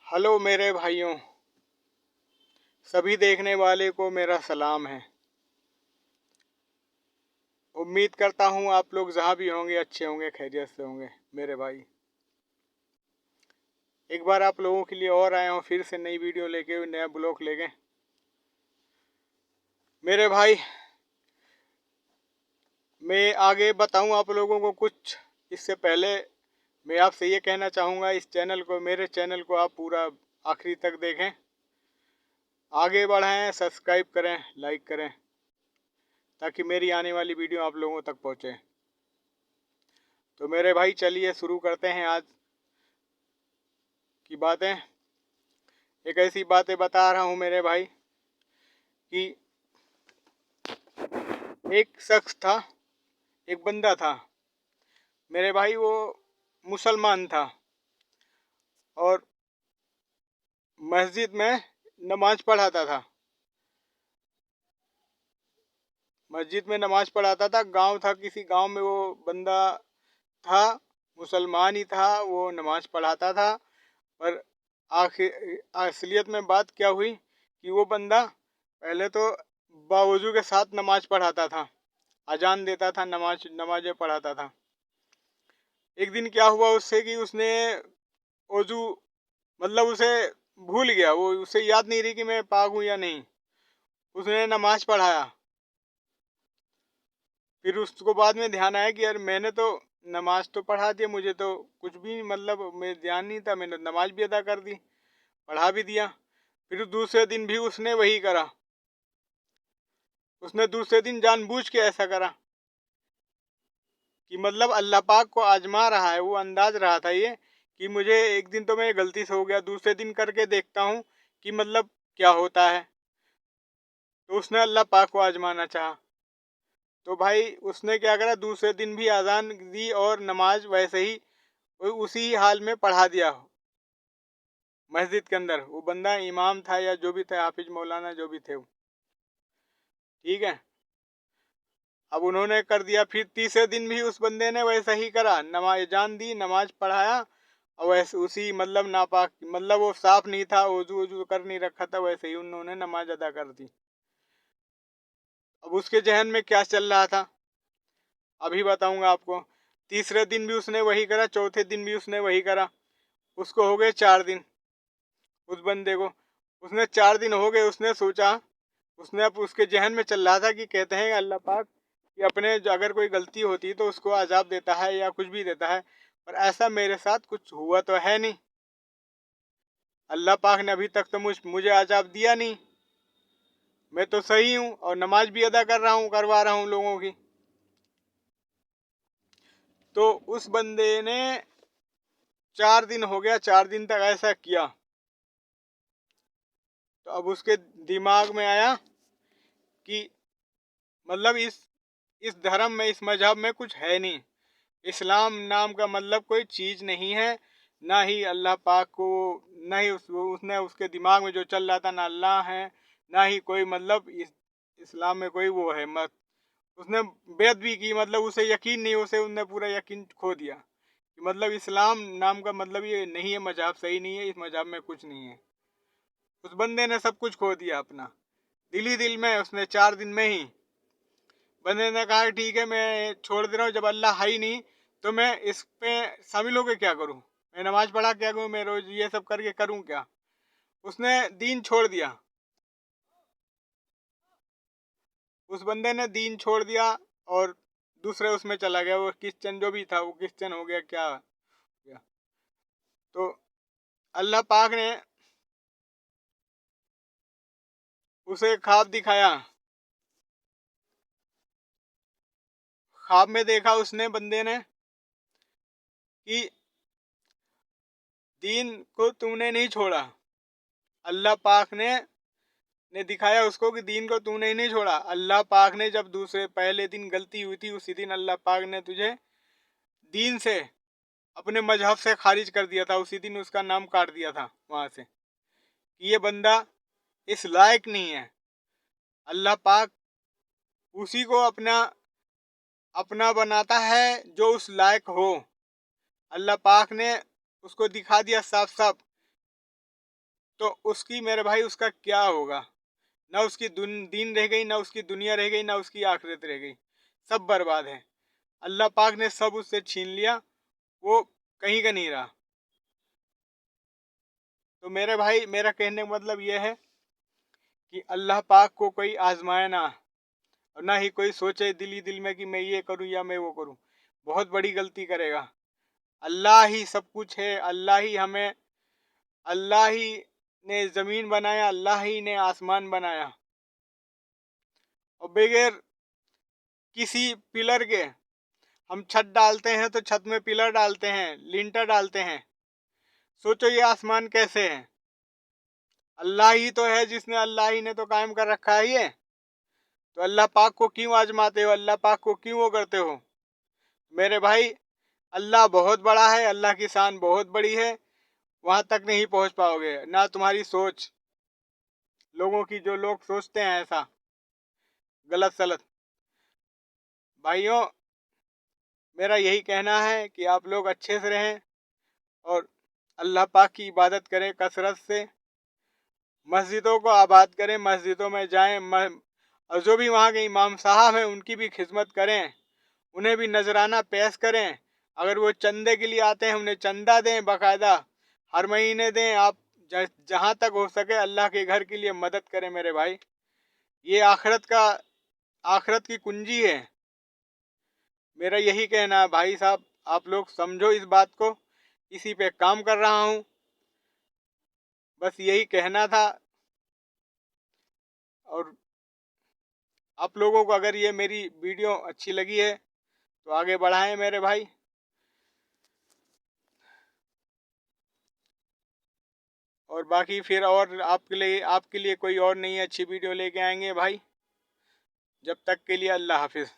Hello मेरे भाइयों, सभी देखने वाले को मेरा सलाम है। उम्मीद करता हूँ आप लोग जहाँ भी होंगे अच्छे होंगे, खैरियत से होंगे। मेरे भाई, एक बार आप लोगों के लिए और आया हूँ, फिर से नई वीडियो लेके, नया ब्लॉग लेके। मेरे भाई, मैं आगे बताऊँ आप लोगों को कुछ, इससे पहले मैं आपसे ये कहना चाहूँगा, इस चैनल को, मेरे चैनल को आप पूरा आखिरी तक देखें, आगे बढ़ाएं, सब्सक्राइब करें, लाइक करें, ताकि मेरी आने वाली वीडियो आप लोगों तक पहुँचे। तो मेरे भाई, चलिए शुरू करते हैं आज की बातें। एक ऐसी बातें बता रहा हूँ मेरे भाई कि एक शख्स था, एक बंदा था मेरे भाई। वो मुसलमान था और मस्जिद में नमाज पढ़ाता था। मस्जिद में नमाज पढ़ाता था। गांव था, किसी गांव में वो बंदा था, मुसलमान ही था, वो नमाज पढ़ाता था। पर आखिर असलियत में बात क्या हुई कि वो बंदा पहले तो बावजू के साथ नमाज पढ़ाता था, अजान देता था, नमाजें पढ़ाता था। एक दिन क्या हुआ उससे कि उसने वजू, मतलब उसे भूल गया, वो उसे याद नहीं रही कि मैं पाक हूँ या नहीं। उसने नमाज पढ़ाया, फिर उसको बाद में ध्यान आया कि यार मैंने तो नमाज तो पढ़ा दी, मुझे तो कुछ भी मतलब मैं ध्यान नहीं था, मैंने नमाज भी अदा कर दी, पढ़ा भी दिया। फिर दूसरे दिन भी उसने वही करा। उसने दूसरे दिन जानबूझ के ऐसा करा कि मतलब अल्लाह पाक को आजमा रहा है। वो अंदाज रहा था ये कि मुझे एक दिन तो मैं गलती से हो गया, दूसरे दिन करके देखता हूँ कि मतलब क्या होता है। तो उसने अल्लाह पाक को आजमाना चाहा। तो भाई उसने क्या करा, दूसरे दिन भी अजान दी और नमाज वैसे ही उसी हाल में पढ़ा दिया मस्जिद के अंदर। वो बंदा इमाम था या जो भी था, हाफिज मौलाना जो भी थे वो, ठीक है। अब उन्होंने कर दिया, फिर तीसरे दिन भी उस बंदे ने वैसा ही करा, नमाज जान दी, नमाज पढ़ाया। और वैसे उसी मतलब नापाक, मतलब वो साफ नहीं था, वजू वजू कर नहीं रखा था, वैसे ही उन्होंने नमाज अदा कर दी। अब उसके जहन में क्या चल रहा था अभी बताऊंगा आपको। तीसरे दिन भी उसने वही करा, चौथे दिन भी उसने वही करा। उसको हो गए 4 दिन, उस बंदे को। उसने 4 दिन हो गए, उसने सोचा, उसने अब उसके जहन में चल रहा था कि कहते हैं अल्लाह पाक कि अपने अगर कोई गलती होती तो उसको अजाब देता है या कुछ भी देता है, पर ऐसा मेरे साथ कुछ हुआ तो है नहीं। अल्लाह पाक ने अभी तक तो मुझे अजाब दिया नहीं। मैं तो सही हूँ और नमाज भी अदा कर रहा हूँ, करवा रहा हूँ लोगों की। तो उस बंदे ने 4 दिन हो गया, 4 दिन तक ऐसा किया। तो अब उसके दिमाग में आया कि मतलब इस धर्म में, इस मजहब में कुछ है नहीं। इस्लाम नाम का मतलब कोई चीज नहीं है, ना ही अल्लाह पाक को, ना ही उसने उसके दिमाग में जो चल रहा था, ना अल्लाह है, ना ही कोई मतलब इस्लाम में कोई वो है मत। उसने बेद भी की, मतलब उसे यकीन नहीं, उसे उसने पूरा यकीन खो दिया कि मतलब इस्लाम नाम का मतलब ये नहीं है, मजहब सही नहीं है, इस मजहब में कुछ नहीं है। उस बंदे ने सब कुछ खो दिया अपना, दिल ही दिल में। उसने 4 दिन में ही बंदे ने कहा ठीक है, मैं छोड़ दे रहा हूँ, जब अल्लाह है ही नहीं तो मैं इस पे शामिल होकर क्या करूँ, मैं नमाज पढ़ा क्या करूँ, मैं रोज ये सब करके करूँ क्या। उसने दीन छोड़ दिया। उस बंदे ने दीन छोड़ दिया और दूसरे उसमें चला गया। वो क्रिश्चियन जो भी था वो क्रिश्चियन हो गया, क्या हो गया। तो अल्लाह पाक ने उसे ख्वाब दिखाया। ख्वाब में देखा उसने, बंदे ने, कि दीन को तूने नहीं छोड़ा। अल्लाह पाक ने दिखाया उसको कि दीन को तूने ही नहीं छोड़ा। अल्लाह पाक ने जब दूसरे पहले दिन गलती हुई थी, उसी दिन अल्लाह पाक ने तुझे दीन से, अपने मजहब से खारिज कर दिया था। उसी दिन उसका नाम काट दिया था वहां से कि ये बंदा इस लायक नहीं है। अल्लाह पाक उसी को अपना अपना बनाता है जो उस लायक हो। अल्लाह पाक ने उसको दिखा दिया साफ साफ तो उसकी मेरे भाई उसका क्या होगा? ना उसकी दीन रह गई, ना उसकी दुनिया रह गई, ना उसकी आखिरत रह गई, सब बर्बाद है। अल्लाह पाक ने सब उससे छीन लिया, वो कहीं का नहीं रहा। तो मेरे भाई मेरा कहने का मतलब यह है कि अल्लाह पाक को कोई आजमाए ना, और ना ही कोई सोचे दिल में कि मैं ये करूं या मैं वो करूं, बहुत बड़ी गलती करेगा। अल्लाह ही सब कुछ है, अल्लाह ही ने जमीन बनाया, अल्लाह ही ने आसमान बनाया, और बगैर किसी पिलर के हम छत डालते हैं, तो छत में पिलर डालते हैं, लिंटर डालते हैं। सोचो ये आसमान कैसे है? अल्लाह ही तो है, अल्लाह ही ने तो कायम कर रखा है ये। तो अल्लाह पाक को क्यों आजमाते हो? अल्लाह पाक को क्यों वो करते हो? मेरे भाई अल्लाह बहुत बड़ा है, अल्लाह की शान बहुत बड़ी है, वहां तक नहीं पहुंच पाओगे। ना तुम्हारी सोच, लोगों की, जो लोग सोचते हैं ऐसा गलत सलत। भाइयों, मेरा यही कहना है कि आप लोग अच्छे से रहें और अल्लाह पाक की इबादत करें कसरत से, मस्जिदों को आबाद करें, मस्जिदों में जाएं, और जो भी वहाँ के इमाम साहब हैं उनकी भी खिदमत करें, उन्हें भी नजराना पेश करें। अगर वो चंदे के लिए आते हैं, उन्हें चंदा दें, बाकायदा हर महीने दें। आप जहाँ तक हो सके अल्लाह के घर के लिए मदद करें मेरे भाई। ये आखिरत की कुंजी है। मेरा यही कहना है भाई साहब, आप लोग समझो इस बात को, इसी पे काम कर रहा हूँ, बस यही कहना था। और आप लोगों को अगर ये मेरी वीडियो अच्छी लगी है तो आगे बढ़ाएं मेरे भाई। और बाकी फिर और आपके लिए कोई और नई अच्छी वीडियो लेके आएंगे भाई। जब तक के लिए अल्लाह हाफिज़।